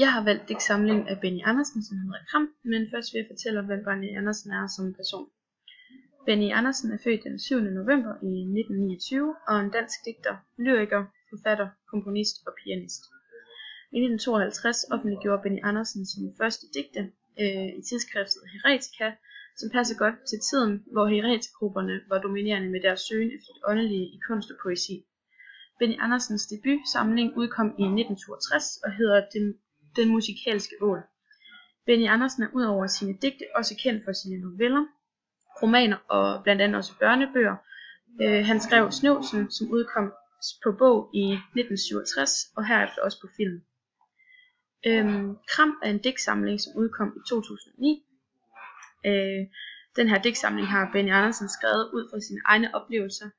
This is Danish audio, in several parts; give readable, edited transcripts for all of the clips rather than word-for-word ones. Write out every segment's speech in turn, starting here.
Jeg har valgt digtsamlingen af Benny Andersen, som hedder Kram, men først vil jeg fortælle om, hvem Benny Andersen er som person. Benny Andersen er født den 7. november i 1929 og er en dansk digter, lyriker, forfatter, komponist og pianist. I 1952 offentliggjorde Benny Andersen sine første digte i tidsskriftet Heretica, som passer godt til tiden, hvor heretikgrupperne var dominerende med deres søgen efter det åndelige i kunst og poesi. Benny Andersens debutsamling udkom i 1962 og hedder Den musikalske ål. Benny Andersen er udover sine digte også kendt for sine noveller, romaner og blandt andet også børnebøger. Han skrev Snøvsen, som udkom på bog i 1967 og herefter også på film. Kram er en digtsamling, som udkom i 2009. Den her digtsamling har Benny Andersen skrevet ud fra sine egne oplevelser.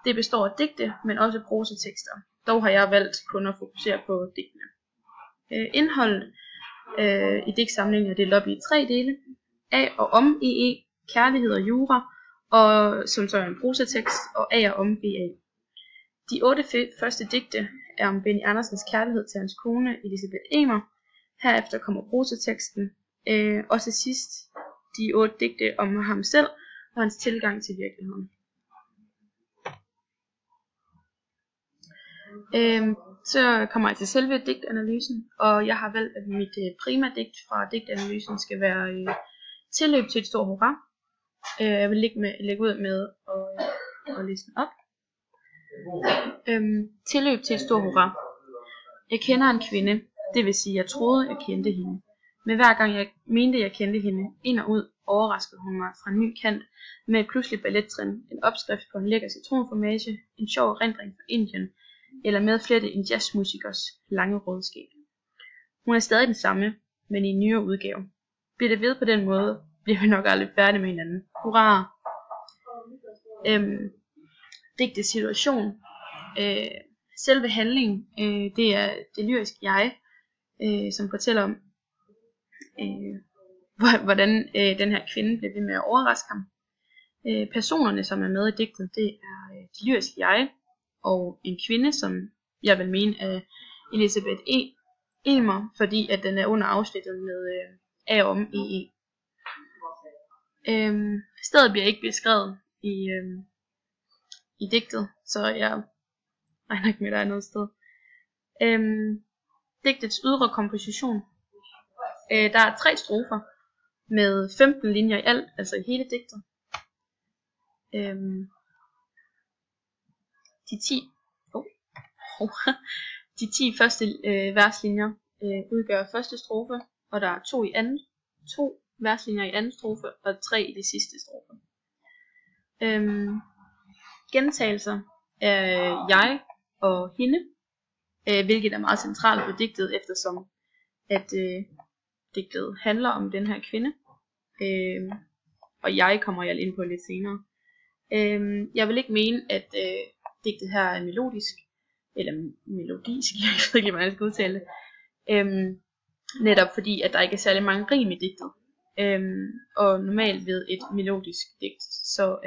Det består af digte, men også prosatekster. Dog har jeg valgt kun at fokusere på digtene. Indholdet i digtsamlingen er delt op i 3 dele. Af og om EE, kærlighed og jura, og som så er en prosatekst, og af og om BA. De 8 første digte er om Benny Andersens kærlighed til hans kone Elisabeth Emer. Herefter kommer prosateksten, og til sidst de 8 digte om ham selv og hans tilgang til virkeligheden. Så kommer jeg til selve digtanalysen, og jeg har valgt, at mit primadigt fra digtanalysen skal være Tilløb til et stort hurra. Jeg vil lægge ud med at læse den op. Tilløb til et stort hurra. Jeg kender en kvinde, det vil sige, jeg troede, jeg kendte hende. Men hver gang jeg mente, jeg kendte hende, ind og ud, overraskede hun mig fra en ny kant med et pludseligt ballettrin, en opskrift på en lækker citronformage, en sjov erindring fra Indien, eller medflette en jazzmusikers lange rødskæg. Hun er stadig den samme, men i en nyere udgave. Bliver det ved på den måde, bliver vi nok aldrig færdige med hinanden. Hurra! Digtets situation. Selve handlingen, det er det lyriske jeg, som fortæller om, hvordan den her kvinde bliver ved med at overraske ham. Personerne, som er med i digtet, det er det lyriske jeg, og en kvinde, som jeg vil mene er Elisabeth Emer, fordi at den er under afsnittet med af om EE. Stedet bliver ikke beskrevet i digtet, så jeg regner ikke med, at der er noget sted. Digtets ydre komposition. Der er 3 strofer med 15 linjer i alt, altså i hele digtet. De 10 første verslinjer udgør første strofe, og der er 2 verslinjer i anden strofe, og 3 i det sidste strofe. Gentagelser er jeg og hende, hvilket er meget centralt for digtet, eftersom at digtet handler om den her kvinde, og jeg kommer jeg ind på lidt senere. Jeg vil ikke mene, at digtet her er melodisk, eller melodisk, jeg ved ikke, hvordan jeg skal udtale det, netop fordi, at der ikke er særlig mange rim i digtet. Og normalt ved et melodisk digt, så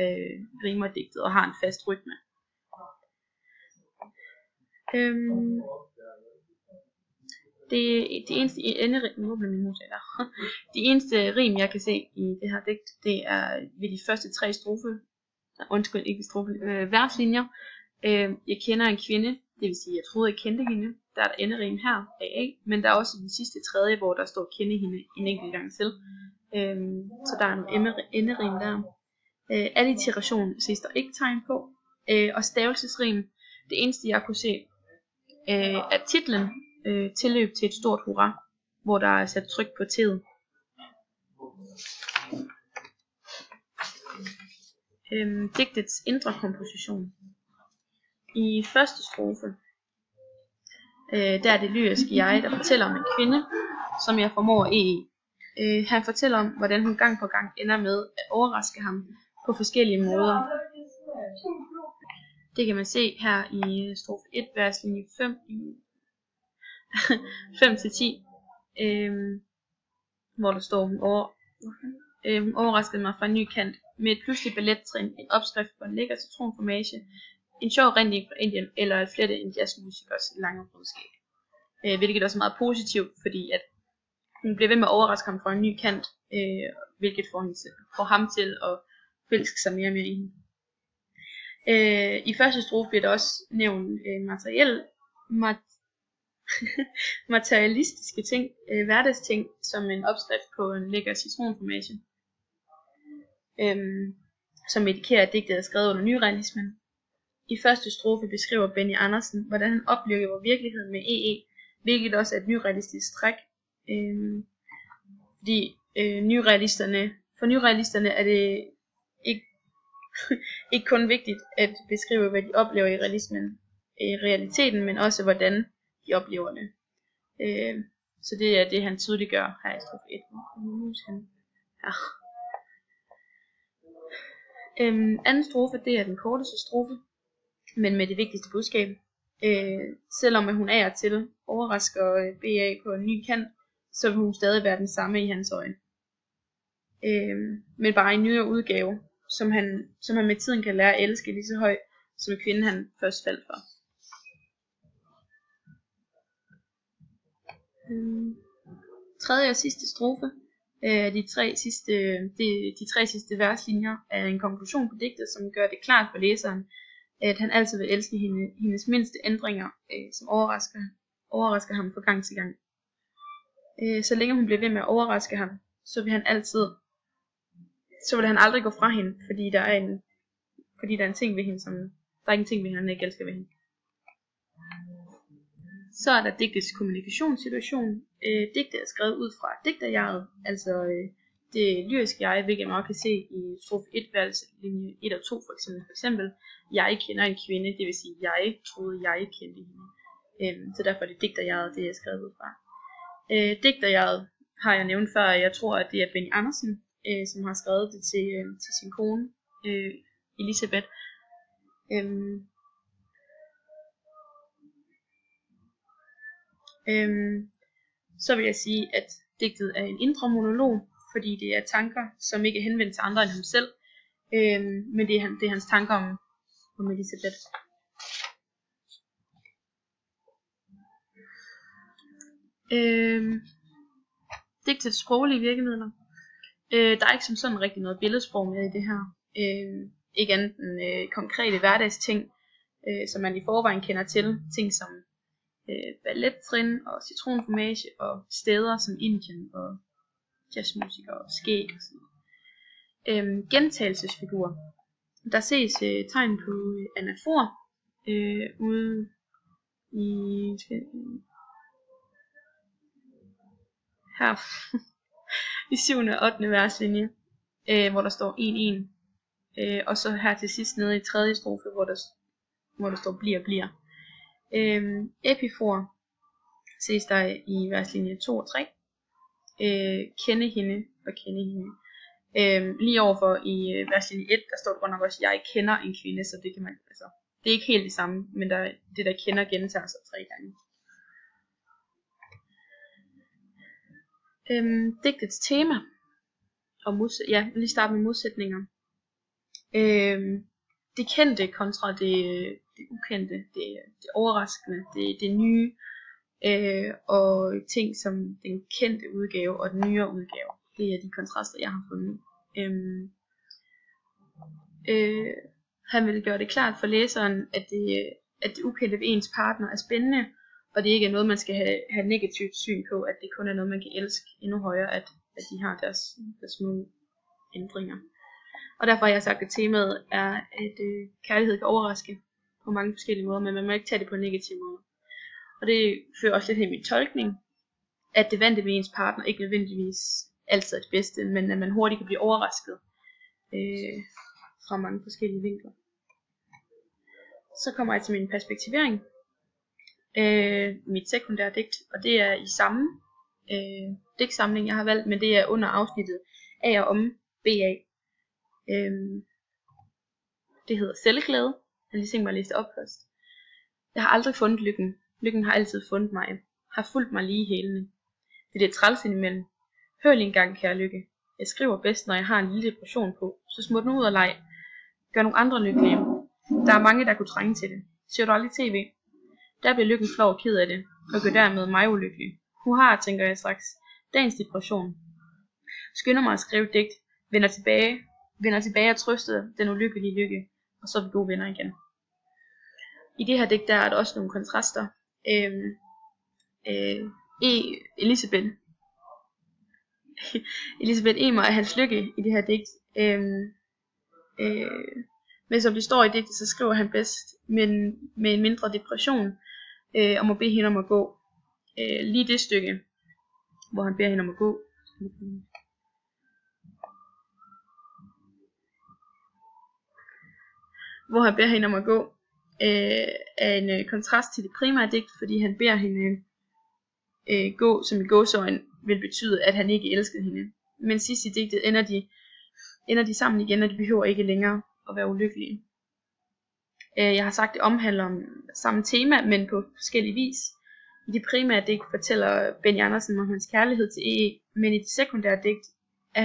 rimer digtet og har en fast rytme. De eneste rim, jeg kan se i det her digt, det er ved de første 3 verslinjer. Jeg kender en kvinde, det vil sige, jeg troede, jeg kendte hende. Der er der enderim her, AA, men der er også den sidste 3, hvor der står kende hende en enkelt gang til. Så der er nogle enderim der. Alliteration ses der ikke tegn på. Og stavelsesrim, det eneste jeg kunne se, er titlen Tilløb til et stort hurra, hvor der er sat tryk på t'et. Digtets indre komposition. I første strofe, der er det lyriske jeg, der fortæller om en kvinde, som jeg formår EE. Han fortæller om, hvordan hun gang på gang ender med at overraske ham på forskellige måder. Det kan man se her i strofe 1, verslinje 5-10, hvor der står, hun overraskede mig fra en ny kant med et pludseligt ballettrin, en opskrift på en lækker citronformage, en sjov erindring fra Indien, eller at flette en jazzmusikers lange rødskæg. hvilket også er meget positivt, fordi at hun bliver ved med at overraske ham fra en ny kant, hvilket får ham til at forelske sig mere og mere i hende. I første strofe bliver der også nævnt materialistiske ting, hverdagsting, som en opskrift på en lækker citronformage, som indikerer, at digtet er skrevet under nyrealismen. I første strofe beskriver Benny Andersen, hvordan han oplever virkeligheden med EE, hvilket også er et nyrealistisk træk, fordi for nyrealisterne er det ikke kun vigtigt at beskrive, hvad de oplever i realiteten, men også hvordan de oplever det. Så det er det, han tydeligt gør her i strofe 1. Anden strofe, det er den korteste strofe, men med det vigtigste budskab. Selvom hun af og til overrasker BA på en ny kant, så vil hun stadig være den samme i hans øjne. Men bare i en nyere udgave, som han med tiden kan lære at elske lige så højt, som kvinden han først faldt for. Tredje og sidste strofe, de tre sidste verslinjer er en konklusion på digtet, som gør det klart for læseren, at han altid vil elske hendes mindste ændringer, som overrasker ham fra gang til gang. Så længe hun bliver ved med at overraske ham, så vil han aldrig gå fra hende, fordi der er en ting ved hende, der er en ting ved hende, han ikke elsker ved hende. Så er der digtets kommunikationssituation. Digtet er skrevet ud fra digterjeget, altså det lyriske jeg, hvilket man også kan se i strofe 1, linje 1 og 2 for eksempel. Jeg kender en kvinde, det vil sige, jeg troede, jeg kendte hende. Så derfor er det digterjeget, det er skrevet ud fra. Digterjeget har jeg nævnt før, jeg tror, at det er Benny Andersen, som har skrevet det til sin kone, Elisabeth. Så vil jeg sige, at digtet er en indre monolog, fordi det er tanker, som ikke er henvendt til andre end ham selv, men det er hans tanker om Elisabeth. Digtets sproglige virkemidler. Der er ikke som sådan rigtig noget billedsprog med i det her. Ikke andet end konkrete hverdagsting, som man i forvejen kender til. Ting som ballettrin og citronformage og steder som Indien og jazzmusik og skæg og sådan noget. Gentagelsesfigurer. Der ses tegn på anafor ude her i 7. og 8. verslinje, hvor der står 1-1, og så her til sidst nede i 3. strofe, hvor der står bliver. Epifor ses der i verslinje 2 og 3. Kende hende og kende hende. Lige overfor i verslinje 1, der står der godt nok også, jeg kender en kvinde, så det kan man, altså, det er ikke helt det samme, men det der kender gentager sig 3 gange. Digtets tema og lige starte med modsætninger. Det kendte kontra det ukendte, det overraskende, det nye, og ting som den kendte udgave og den nyere udgave. Det er de kontraster, jeg har fundet. Han vil gøre det klart for læseren, at det ukendte ved ens partner er spændende, og det ikke er noget, man skal have negativt syn på, at det kun er noget, man kan elske endnu højere, at de har deres små ændringer. Og derfor har jeg sagt, at temaet er, at kærlighed kan overraske på mange forskellige måder, men man må ikke tage det på en negativ måde. Og det fører også lidt til min tolkning, at det vante ved ens partner ikke nødvendigvis altid er det bedste, men at man hurtigt kan blive overrasket fra mange forskellige vinkler. Så kommer jeg til min perspektivering. Mit sekundære digt, og det er i samme digtsamling jeg har valgt, men det er under afsnittet af og om BA. Det hedder Selvglæde. Jeg har lige tænkt mig at læse det op først. Jeg har aldrig fundet lykken. Lykken har altid fundet mig. Har fulgt mig lige i hælene. Det er det træls indimellem. Hør lige en gang, kære lykke. Jeg skriver bedst, når jeg har en lille depression på. Så smut nu ud og leg. Gør nogle andre lykkelige. Der er mange, der kunne trænge til det. Ser du aldrig tv? Der bliver lykken flov og ked af det. og gør dermed mig ulykkelig. Hurra, tænker jeg straks. Dagens depression. Skynder mig at skrive et digt, vender tilbage og trøster den ulykkelige Lykke, og så er vi gode venner igen. I det her digt der er der også nogle kontraster. Elisabeth Emer og Hans Lykke i det her digt. Men som det står i digtet, så skriver han bedst med en mindre depression, og må bede hende om at gå. Lige det stykke, hvor han beder hende om at gå. Er en kontrast til det primære digt, fordi han beder hende gå, som i gåseøjne vil betyde, at han ikke elskede hende. Men sidst i digtet ender de sammen igen, og de behøver ikke længere at være ulykkelige. Jeg har sagt, det omhandler om samme tema, men på forskellig vis. I det primære digt fortæller Benny Andersen om hans kærlighed til E.E., men i det sekundære digt er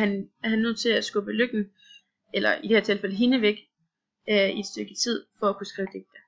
han nødt til at skubbe Lykken, eller i det her tilfælde hende væk, i et stykke tid, for at kunne skrive digte.